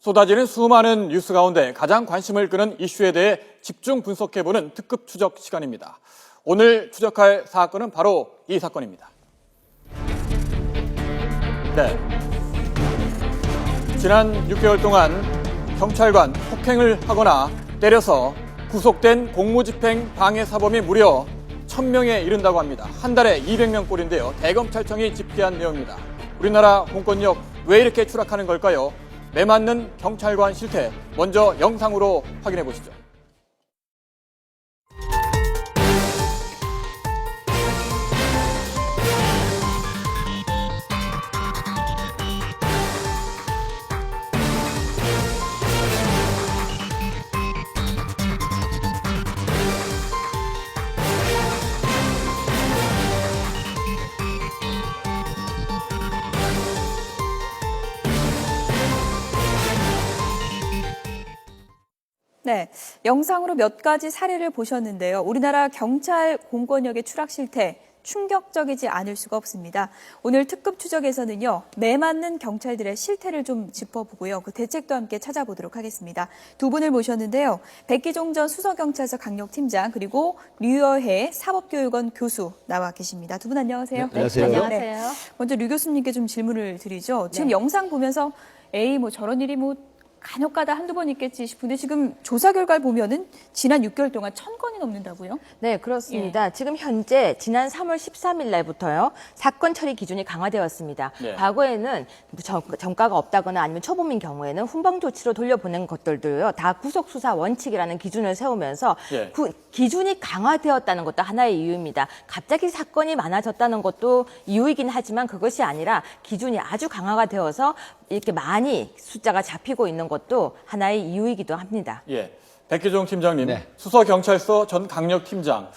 쏟아지는 수많은 뉴스 가운데 가장 관심을 끄는 이슈에 대해 집중 분석해보는 특급 추적 시간입니다. 오늘 추적할 사건은 바로 이 사건입니다. 네. 지난 6개월 동안 경찰관 폭행을 하거나 때려서 구속된 공무집행 방해 사범이 무려 1,000명에 이른다고 합니다. 한 달에 200명 꼴인데요. 대검찰청이 집계한 내용입니다. 우리나라 공권력 왜 이렇게 추락하는 걸까요? 매맞는 경찰관 실태, 먼저 영상으로 확인해 보시죠. 네, 영상으로 몇 가지 사례를 보셨는데요. 우리나라 경찰 공권력의 추락 실태 충격적이지 않을 수가 없습니다. 오늘 특급 추적에서는요, 매맞는 경찰들의 실태를 좀 짚어보고요. 그 대책도 함께 찾아보도록 하겠습니다. 두 분을 모셨는데요. 백기종 전 수서경찰서 강력팀장 그리고 류여혜 사법교육원 교수 나와 계십니다. 두 분 안녕하세요. 네, 안녕하세요. 네. 먼저 류 교수님께 좀 질문을 드리죠. 지금 영상 보면서 에이 뭐 저런 일이 뭐 간혹가다 한두 번 있겠지 싶은데 지금 조사 결과를 보면은 지난 6개월 동안 1,000건이 넘는다고요? 네, 그렇습니다. 지금 현재 지난 3월 13일 날부터요. 사건 처리 기준이 강화되었습니다. 네. 과거에는 전과가 없다거나 아니면 초범인 경우에는 훈방 조치로 돌려보낸 것들도요. 다 구속 수사 원칙이라는 기준을 세우면서 예. 기준이 강화되었다는 것도 하나의 이유입니다. 갑자기 사건이 많아졌다는 것도 이유이긴 하지만 그것이 아니라 기준이 아주 강화가 되어서 이렇게 많이 숫자가 잡히고 있는 것도 하나의 이유이기도 합니다. 예. 백기종 팀장님, 네. 수서경찰서 전 강력팀장.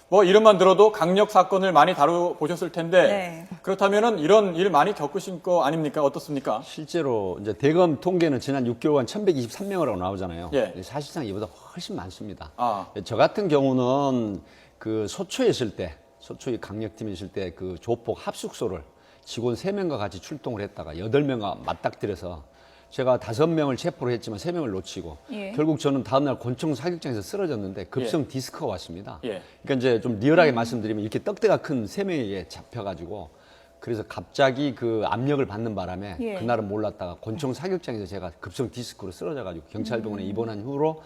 뭐 이름만 들어도 강력 사건을 많이 다뤄보셨을 텐데 네. 그렇다면은 이런 일 많이 겪으신 거 아닙니까? 어떻습니까? 실제로 이제 대검 통계는 지난 6개월간 1,123명이라고 나오잖아요. 예. 사실상 이보다 훨씬 많습니다. 아. 저 같은 경우는 그 소초에 있을 때, 소초의 강력팀에 있을 때 그 조폭 합숙소를 직원 3명과 같이 출동을 했다가 8명과 맞닥뜨려서 제가 5명을 체포를 했지만 3명을 놓치고 예. 결국 저는 다음날 권총 사격장에서 쓰러졌는데 급성 디스크가 왔습니다. 예. 그러니까 이제 좀 리얼하게 말씀드리면 이렇게 떡대가 큰 3명에게 잡혀가지고 그래서 갑자기 그 압력을 받는 바람에 예. 그날은 몰랐다가 권총 사격장에서 제가 급성 디스크로 쓰러져가지고 경찰병원에 입원한 후로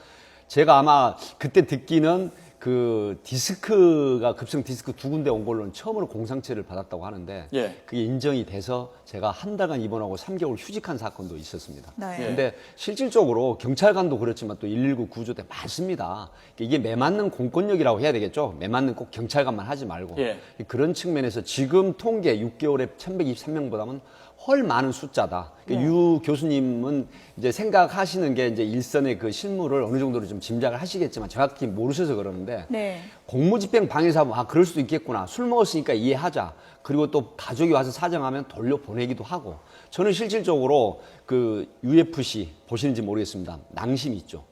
제가 아마 그때 듣기는 그 디스크가 급성 디스크 2군데 온 걸로는 처음으로 공상체를 받았다고 하는데 예. 그게 인정이 돼서 제가 한 달간 입원하고 3개월 휴직한 사건도 있었습니다. 네. 근데 실질적으로 경찰관도 그렇지만 또 119 구조대 많습니다. 이게 매맞는 공권력이라고 해야 되겠죠. 매맞는 꼭 경찰관만 하지 말고 예. 그런 측면에서 지금 통계 6개월에 1,123명보다는 훨 많은 숫자다. 유 교수님은 이제 생각하시는 게 이제 일선의 그 실무를 어느 정도로 좀 짐작을 하시겠지만 정확히 모르셔서 그러는데 네. 공무집행 방해사범 그럴 수도 있겠구나. 술 먹었으니까 이해하자. 그리고 또 가족이 와서 사정하면 돌려보내기도 하고 저는 실질적으로 그 UFC 보시는지 모르겠습니다. 낭심 있죠.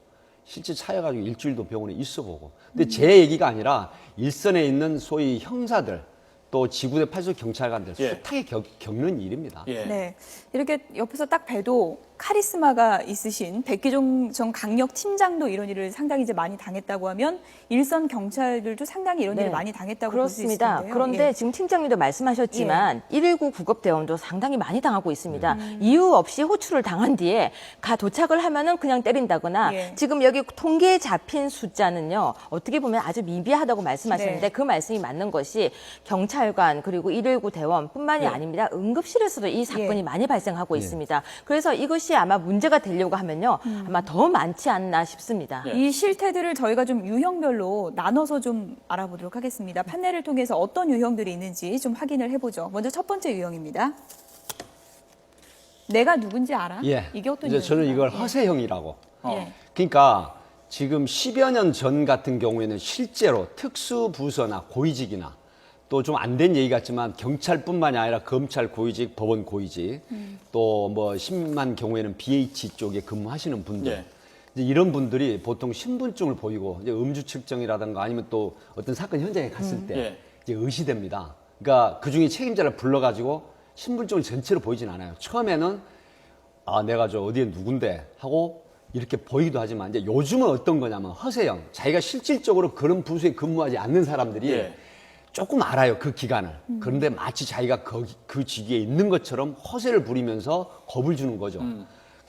실제 차여가지고 일주일도 병원에 있어보고. 근데 제 얘기가 아니라 일선에 있는 소위 형사들 또 지구대派出 경찰관들 예. 숱하게 겪는 일입니다. 예. 네. 이렇게 옆에서 딱 봬도 카리스마가 있으신 백기종 전 강력 팀장도 이런 일을 상당히 이제 많이 당했다고 하면 일선 경찰들도 상당히 이런 일을 많이 당했다고 볼 수 있을 그렇습니다. 텐데요. 그런데 예. 지금 팀장님도 말씀하셨지만 119 구급대원도 상당히 많이 당하고 있습니다. 이유 없이 호출을 당한 뒤에 도착을 하면은 그냥 때린다거나 예. 지금 여기 통계에 잡힌 숫자는요. 어떻게 보면 아주 미비하다고 말씀하시는데 네. 그 말씀이 맞는 것이 경찰관 그리고 119 대원뿐만이 예. 아닙니다. 응급실에서도 이 사건이 예. 많이 발생하고 있습니다. 그래서 이것이 아마 문제가 되려고 하면요. 아마 더 많지 않나 싶습니다. 예. 이 실태들을 저희가 좀 유형별로 나눠서 좀 알아보도록 하겠습니다. 판넬을 통해서 어떤 유형들이 있는지 좀 확인을 해보죠. 먼저 첫 번째 유형입니다. 내가 누군지 알아? 예. 이게 어떤 이제 저는 유형인가요? 이걸 허세형이라고. 예. 그러니까 지금 10여 년 전 같은 경우에는 실제로 특수부서나 고위직이나 또 좀 안 된 얘기 같지만 경찰뿐만이 아니라 검찰 고위직, 법원 고위직, 또 뭐 심한 경우에는 BH 쪽에 근무하시는 분들, 예. 이제 이런 분들이 보통 신분증을 보이고 이제 음주 측정이라든가 아니면 또 어떤 사건 현장에 갔을 때 예. 이제 의시됩니다. 그러니까 그 중에 책임자를 불러가지고 신분증을 전체로 보이진 않아요. 처음에는 아, 내가 저 어디에 누군데 하고 이렇게 보이기도 하지만 이제 요즘은 어떤 거냐면 허세형, 자기가 실질적으로 그런 부서에 근무하지 않는 사람들이 예. 조금 알아요, 그 기간을. 그런데 마치 자기가 그 직위에 있는 것처럼 허세를 부리면서 겁을 주는 거죠.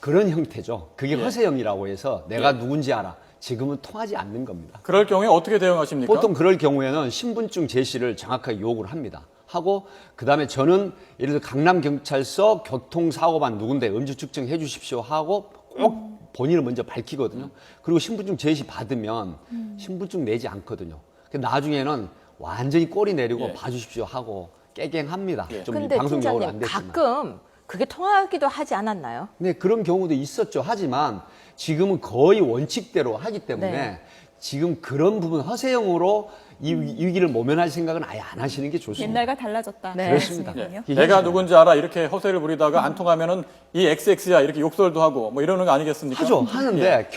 그런 형태죠. 그게 예. 허세형이라고 해서 내가 예. 누군지 알아. 지금은 통하지 않는 겁니다. 그럴 경우에 어떻게 대응하십니까? 보통 그럴 경우에는 신분증 제시를 정확하게 요구를 합니다. 하고 그다음에 저는 예를 들어 강남경찰서 교통사고반 누군데 음주 측정해 주십시오 하고 꼭 본인을 먼저 밝히거든요. 그리고 신분증 제시 받으면 신분증 내지 않거든요. 나중에는 완전히 꼬리 내리고 예. 봐주십시오 하고 깨갱합니다. 예. 좀 근데 방송 용어로 안 팀장님 됐지만. 가끔 그게 통하기도 하지 않았나요? 네, 그런 경우도 있었죠. 하지만 지금은 거의 원칙대로 하기 때문에 네. 지금 그런 부분 허세형으로 이 위기를 모면할 생각은 아예 안 하시는 게 좋습니다. 옛날과 달라졌다. 네. 그렇습니다. 말씀이군요. 예. 내가 누군지 알아 이렇게 허세를 부리다가 안 통하면은 이 XX야 이렇게 욕설도 하고 뭐 이러는 거 아니겠습니까? 하죠. 하는데 예.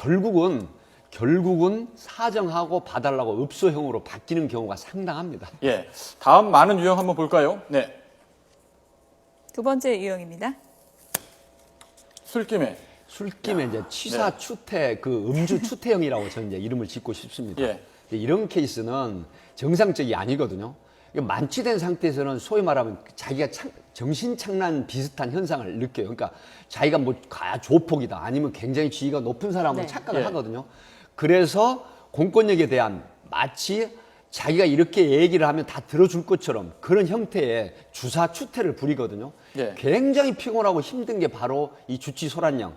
결국은 사정하고 봐달라고 읍소형으로 바뀌는 경우가 상당합니다. 예. 다음 많은 유형 한번 볼까요? 네. 두 번째 유형입니다. 술김에. 술김에 이제 취사 네. 추태, 그 음주 추태형이라고 저는 이제 이름을 짓고 싶습니다. 예. 이런 케이스는 정상적이 아니거든요. 만취된 상태에서는 소위 말하면 자기가 정신착란 비슷한 현상을 느껴요. 그러니까 자기가 뭐 조폭이다 아니면 굉장히 지위가 높은 사람으로 네. 착각을 예. 하거든요. 그래서 공권력에 대한 마치 자기가 이렇게 얘기를 하면 다 들어줄 것처럼 그런 형태의 주사 추태를 부리거든요. 예. 굉장히 피곤하고 힘든 게 바로 이 주치소란형,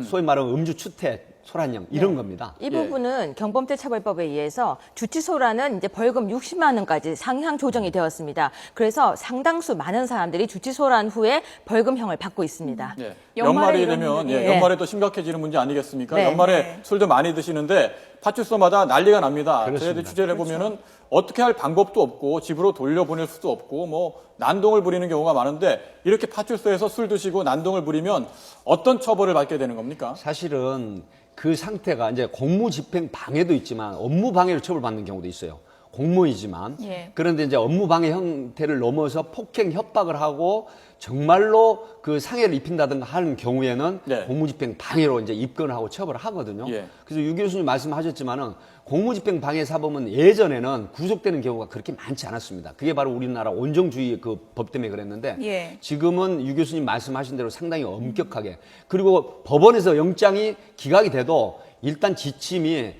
소위 말하면 음주 추태 소란형 이런 겁니다. 이 부분은 경범죄처벌법에 의해서 주치소라는 이제 벌금 60만 원까지 상향 조정이 되었습니다. 그래서 상당수 많은 사람들이 주치소란 후에 벌금형을 받고 있습니다. 예. 연말에 연말이 이런 되면 일이- 예. 연말에 또 심각해지는 문제 아니겠습니까? 네. 연말에 네. 술도 많이 드시는데 파출소마다 난리가 납니다. 그렇습니다. 저희들 취재를 해보면은 어떻게 할 방법도 없고 집으로 돌려보낼 수도 없고 뭐 난동을 부리는 경우가 많은데 이렇게 파출소에서 술 드시고 난동을 부리면 어떤 처벌을 받게 되는 겁니까? 사실은 그 상태가 이제 공무집행 방해도 있지만 업무 방해로 처벌받는 경우도 있어요. 공무이지만 예. 그런데 이제 업무 방해 형태를 넘어서 폭행 협박을 하고 정말로 그 상해를 입힌다든가 하는 경우에는 네. 공무집행 방해로 이제 입건을 하고 처벌을 하거든요. 예. 그래서 유 교수님 말씀하셨지만은 공무집행 방해 사범은 예전에는 구속되는 경우가 그렇게 많지 않았습니다. 그게 바로 우리나라 온정주의 그 법 때문에 그랬는데 예. 지금은 유 교수님 말씀하신 대로 상당히 엄격하게 그리고 법원에서 영장이 기각이 돼도 일단 지침이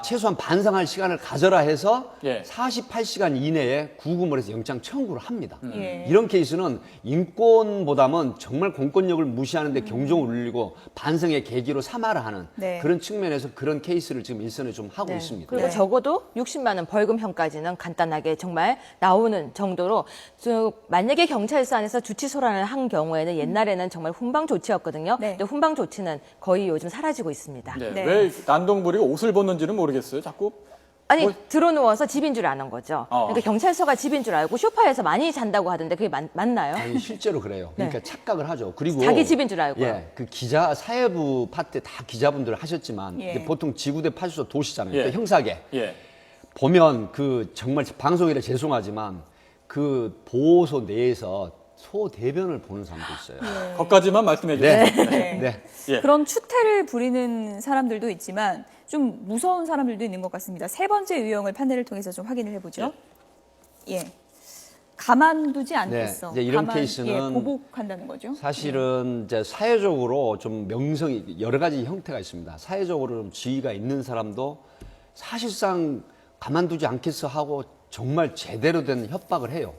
최소한 반성할 시간을 가져라 해서 예. 48시간 이내에 구금을 해서 영장 청구를 합니다. 예. 이런 케이스는 인권보다는 정말 공권력을 무시하는데 경종을 울리고 반성의 계기로 삼아라 하는 네. 그런 측면에서 그런 케이스를 지금 일선에 좀 하고 네. 있습니다. 그리고 네. 적어도 60만 원 벌금형까지는 간단하게 정말 나오는 정도로 만약에 경찰서 안에서 주치소란을 한 경우에는 옛날에는 정말 훈방 조치였거든요. 네. 근데 훈방 조치는 거의 요즘 사라지고 있습니다. 네. 네. 왜 난동 부리고 옷을 벗는지는 모르겠어요. 자꾸 아니 뭐- 들어누워서 집인 줄 아는 거죠. 그러니까 경찰서가 집인 줄 알고 소파에서 많이 잔다고 하던데 그게 맞나요? 아니, 실제로 그래요. 그러니까 착각을 하죠. 그리고 자기 집인 줄 알고요. 예, 그 기자 사회부 파트 다 기자분들 하셨지만 예. 이게 보통 지구대 파출소 도시잖아요. 예. 또 형사계 예. 보면 그 정말 방송이라 죄송하지만 그 보호소 내에서 소대변을 보는 사람도 있어요. 거기까지만 말씀해 주세요. 네. 네. 네. 예. 그런 추태를 부리는 사람들도 있지만 좀 무서운 사람들도 있는 것 같습니다. 세 번째 유형을 판례를 통해서 좀 확인을 해보죠. 예. 가만두지 않겠어. 이제 이런 케이스는 예, 보복한다는 거죠. 사실은 이제 사회적으로 좀 명성이 여러 가지 형태가 있습니다. 사회적으로 좀 지위가 있는 사람도 사실상 가만두지 않겠어 하고 정말 제대로 된 협박을 해요.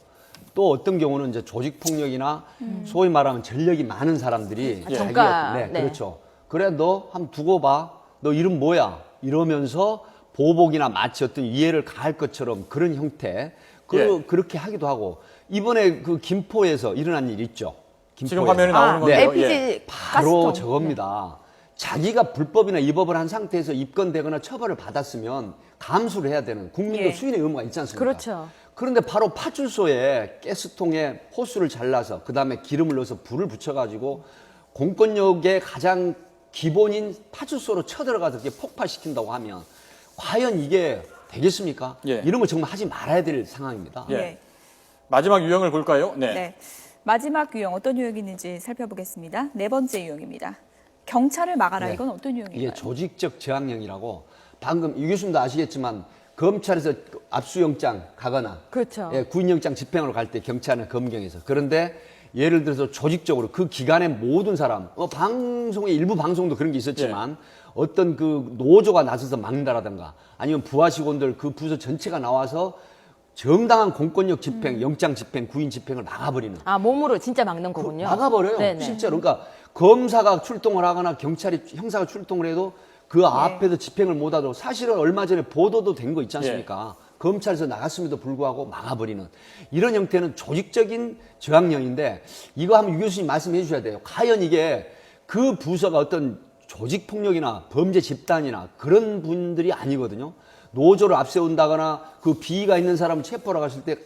또 어떤 경우는 이제 조직 폭력이나 소위 말하면 전력이 많은 사람들이 아, 정가. 네, 네. 그렇죠. 그래 너 한번 두고 봐. 너 이름 뭐야? 이러면서 보복이나 마치 어떤 이해를 가할 것처럼 그런 형태 그렇게 하기도 하고 이번에 그 김포에서 일어난 일 있죠. 지금 김포에서. 화면에 나오는 건데요. LPG 예. 바로 가스통. 저겁니다. 자기가 불법이나 위법을 한 상태에서 입건되거나 처벌을 받았으면 감수를 해야 되는 국민도 예. 수인의 의무가 있지 않습니까? 그렇죠. 그런데 바로 파출소에 가스통에 호스를 잘라서 그다음에 기름을 넣어서 불을 붙여가지고 공권력의 가장 기본인 파출소로 쳐들어가서 이렇게 폭발시킨다고 하면 과연 이게 되겠습니까? 예. 이런 거 정말 하지 말아야 될 상황입니다. 예. 마지막 유형을 볼까요? 네. 네. 마지막 유형 어떤 유형이 있는지 살펴보겠습니다. 네 번째 유형입니다. 경찰을 막아라. 네. 이건 어떤 유형인가요? 이게 조직적 저항령이라고 방금 유 교수님도 아시겠지만 검찰에서 압수영장 가거나 그렇죠. 예, 구인영장 집행으로 갈 때 경찰은 검경에서 그런데 예를 들어서 조직적으로 그 기간의 모든 사람 방송의 일부 방송도 그런 게 있었지만 어떤 그 노조가 나서서 막는다라든가 아니면 부하 직원들 그 부서 전체가 나와서 정당한 공권력 집행, 영장 집행, 구인 집행을 막아버리는 아, 몸으로 진짜 막는 거군요. 막아버려요. 네네. 실제로. 그러니까 검사가 출동을 하거나 경찰이 형사가 출동을 해도 그 앞에서 집행을 못하도록 사실은 얼마 전에 보도도 된 거 있지 않습니까? 검찰에서 나갔음에도 불구하고 막아버리는 이런 형태는 조직적인 저항령인데 이거 한번 유 교수님 말씀해 주셔야 돼요. 과연 이게 그 부서가 어떤 조직폭력이나 범죄 집단이나 그런 분들이 아니거든요. 노조를 앞세운다거나 그 비위가 있는 사람을 체포하러 갔을 때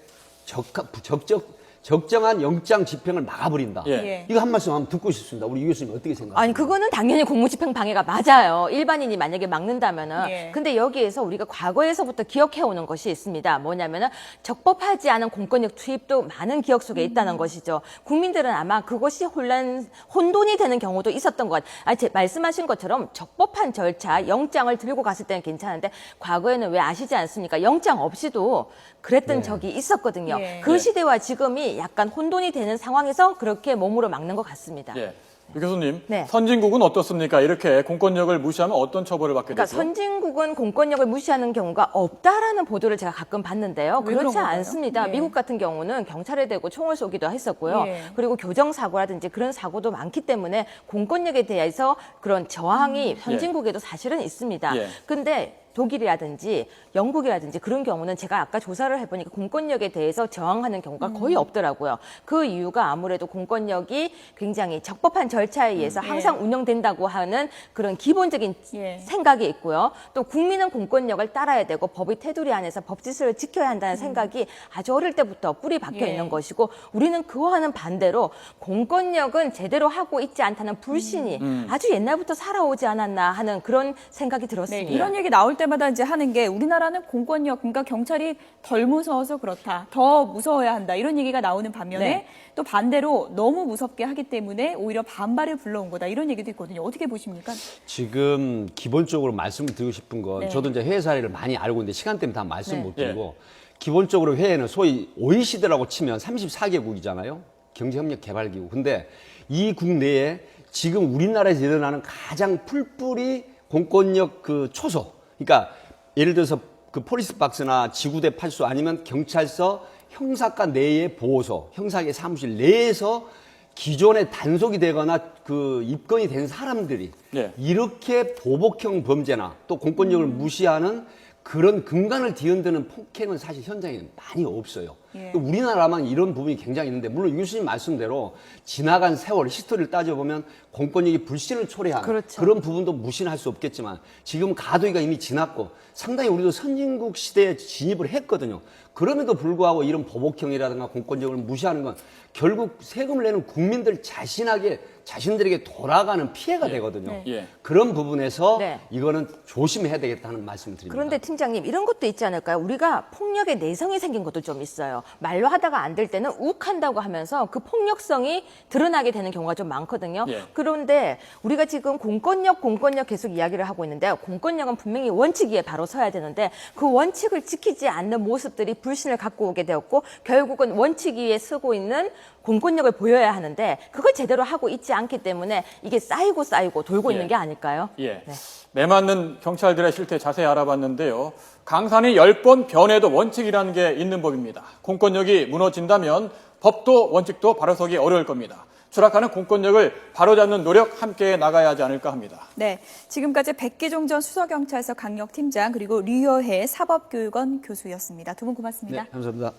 적정한 영장 집행을 막아버린다. 예. 이거 한 말씀 한번 듣고 싶습니다. 우리 유 교수님 어떻게 생각하세요? 아니 그거는 당연히 공무집행 방해가 맞아요. 일반인이 만약에 막는다면은. 예. 근데 여기에서 우리가 과거에서부터 기억해오는 것이 있습니다. 뭐냐면은 적법하지 않은 공권력 투입도 많은 기억 속에 있다는 것이죠. 국민들은 아마 그것이 혼돈이 되는 경우도 있었던 것 같아요. 아니, 말씀하신 것처럼 적법한 절차, 영장을 들고 갔을 때는 괜찮은데 과거에는 왜 아시지 않습니까? 영장 없이도 그랬던 적이 있었거든요. 예. 그 시대와 지금이 약간 혼돈이 되는 상황에서 그렇게 몸으로 막는 것 같습니다. 예. 유 교수님, 네. 선진국은 어떻습니까? 이렇게 공권력을 무시하면 어떤 처벌을 받게 그러니까 되죠? 선진국은 공권력을 무시하는 경우가 없다라는 보도를 제가 가끔 봤는데요. 왜 그렇지 그런 건가요? 않습니다. 예. 미국 같은 경우는 경찰에 대고 총을 쏘기도 했었고요. 예. 그리고 교정사고라든지 그런 사고도 많기 때문에 공권력에 대해서 그런 저항이 선진국에도 사실은 있습니다. 예. 근데 독일이라든지 영국이라든지 그런 경우는 제가 아까 조사를 해보니까 공권력에 대해서 저항하는 경우가 거의 없더라고요. 그 이유가 아무래도 공권력이 굉장히 적법한 절차에 의해서 항상 운영된다고 하는 그런 기본적인 예. 생각이 있고요. 또 국민은 공권력을 따라야 되고 법의 테두리 안에서 법질서를 지켜야 한다는 생각이 아주 어릴 때부터 뿌리 박혀 예. 있는 것이고 우리는 그와는 반대로 공권력은 제대로 하고 있지 않다는 불신이 아주 옛날부터 살아오지 않았나 하는 그런 생각이 네, 들었습니다. 이런 얘기 나올 때마다 이제 하는 게 우리나라는 공권력, 그러니까 경찰이 덜 무서워서 그렇다. 더 무서워야 한다. 이런 얘기가 나오는 반면에 네. 또 반대로 너무 무섭게 하기 때문에 오히려 반발을 불러온 거다. 이런 얘기도 있거든요. 어떻게 보십니까? 지금 기본적으로 말씀을 드리고 싶은 건 네. 저도 이제 해외 사례를 많이 알고 있는데 시간 때문에 다 말씀 네. 못 드리고 기본적으로 해외는 소위 OECD라고 치면 34개국이잖아요. 경제협력개발기구. 근데 이 국내에 지금 우리나라에서 일어나는 가장 풀뿌리 공권력 그 초소. 그러니까 예를 들어서 그 폴리스 박스나 지구대派出所 아니면 경찰서 형사과 내의 보호소, 형사계 사무실 내에서 기존에 단속이 되거나 그 입건이 된 사람들이 네. 이렇게 보복형 범죄나 또 공권력을 무시하는 그런 근간을 뒤흔드는 폭행은 사실 현장에 많이 없어요. 예. 또 우리나라만 이런 부분이 굉장히 있는데 물론 유 교수님 말씀대로 지나간 세월, 히스토리를 따져보면 공권력이 불신을 초래하는 그렇죠. 그런 부분도 무시할 수 없겠지만 지금 가도기가 이미 지났고 상당히 우리도 선진국 시대에 진입을 했거든요. 그럼에도 불구하고 이런 보복형이라든가 공권력을 무시하는 건 결국 세금을 내는 국민들 자신들에게 돌아가는 피해가 되거든요. 네. 예. 그런 부분에서 네. 이거는 조심해야 되겠다는 말씀을 드립니다. 그런데 팀장님 이런 것도 있지 않을까요? 우리가 폭력에 내성이 생긴 것도 좀 있어요. 말로 하다가 안 될 때는 욱한다고 하면서 그 폭력성이 드러나게 되는 경우가 좀 많거든요. 예. 그런데 우리가 지금 공권력 계속 이야기를 하고 있는데 공권력은 분명히 원칙 위에 바로 서야 되는데 그 원칙을 지키지 않는 모습들이 불신을 갖고 오게 되었고 결국은 원칙 위에 서고 있는 공권력을 보여야 하는데 그걸 제대로 하고 있지 않기 때문에 이게 쌓이고 돌고 예. 있는 게 아닐까요? 예. 네. 매맞는 경찰들의 실태 자세히 알아봤는데요. 강산이 10번 변해도 원칙이라는 게 있는 법입니다. 공권력이 무너진다면 법도 원칙도 바로서기 어려울 겁니다. 추락하는 공권력을 바로잡는 노력 함께 나가야 하지 않을까 합니다. 네, 지금까지 백기종 전 수서경찰서 강력팀장 그리고 류여혜 사법교육원 교수였습니다. 두 분 고맙습니다. 네, 감사합니다.